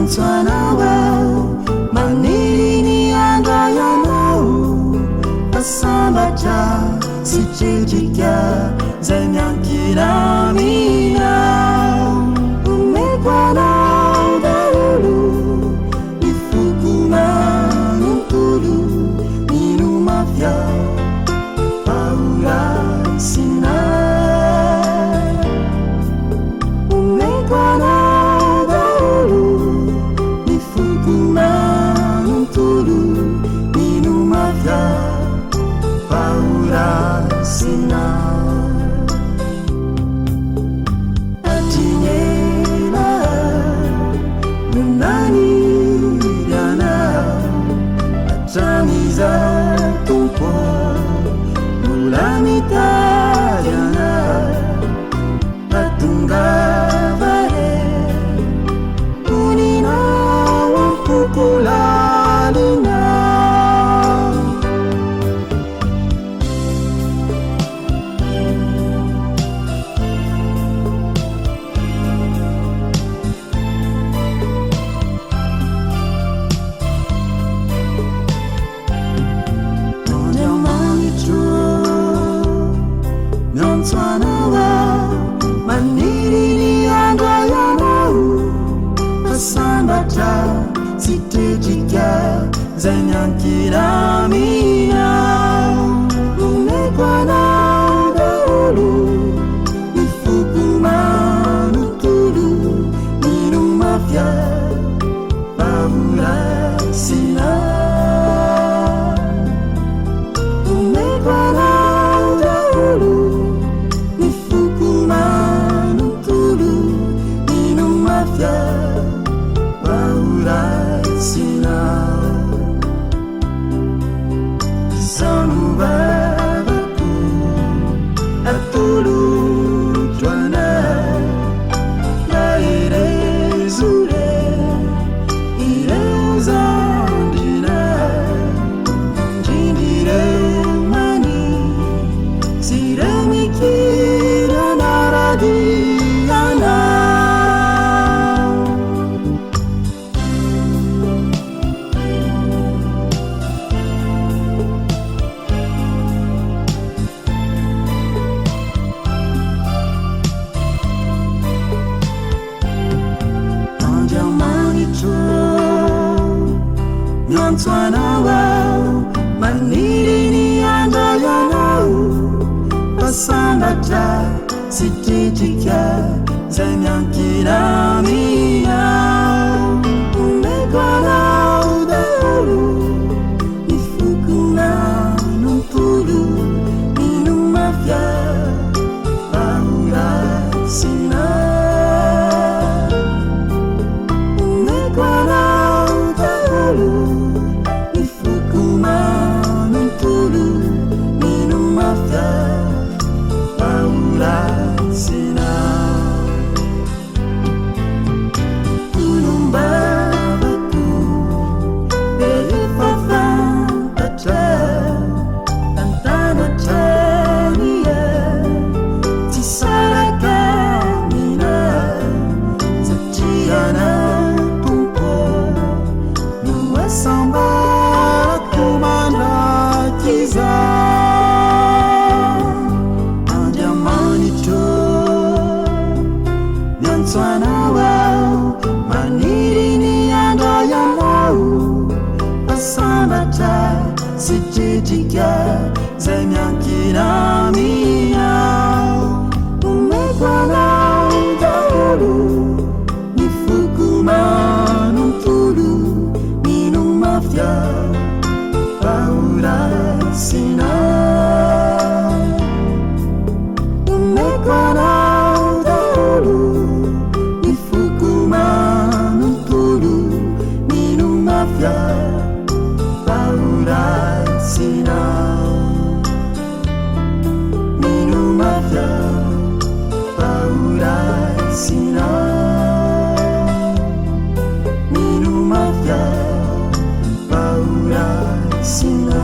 Nyonswanawa manini angayanau Asambacha sichijika zenyankiramina Umekwana udahulu Ifukuma nuntulu Minu mafia Paula sina Umekwana udahulu Ifukuma nuntulu Minu mafia Paula sina Atinyela Nunani Yana Atamiza Tumpo Mulamita Yana Patunga Vare Unina Wampukulalina Nyonswanawa manini angayanau Asambata sitejika zenyankiramina Umekwana udahulu Ifukuma nutulu Minu mafia Paula sina Umekwana udahulu Ifukuma nutulu Minu mafia Paula sina Sanubabaku Atulu Tuana Laire Zure Ire Uzandina Jindire Mani Sire Mikira Naradiana Nyonswanawa manini angayanau Asambata sitijika zenyankiramina Umekwana udahulu Ifukuma nuntulu Minu mafia Paula sina Umekwana udahulu Ifukuma nuntulu Minu mafia Paula sina Kunumbabaku Belifafa Patra Tantana Tania Tisarakamina Satiana Tumpo Nuwasamba Kumana Kiza Andiamanito Nyonswanawa manini angayanau Asambata sitijika zenyankiramina Umekwana udahulu Ifukuma nuntulu Minu mafia Paula sina Umekwana udahulu Ifukuma nuntulu Minu mafia Paula sina Minu mafia Paula sina Minu mafia Paula sina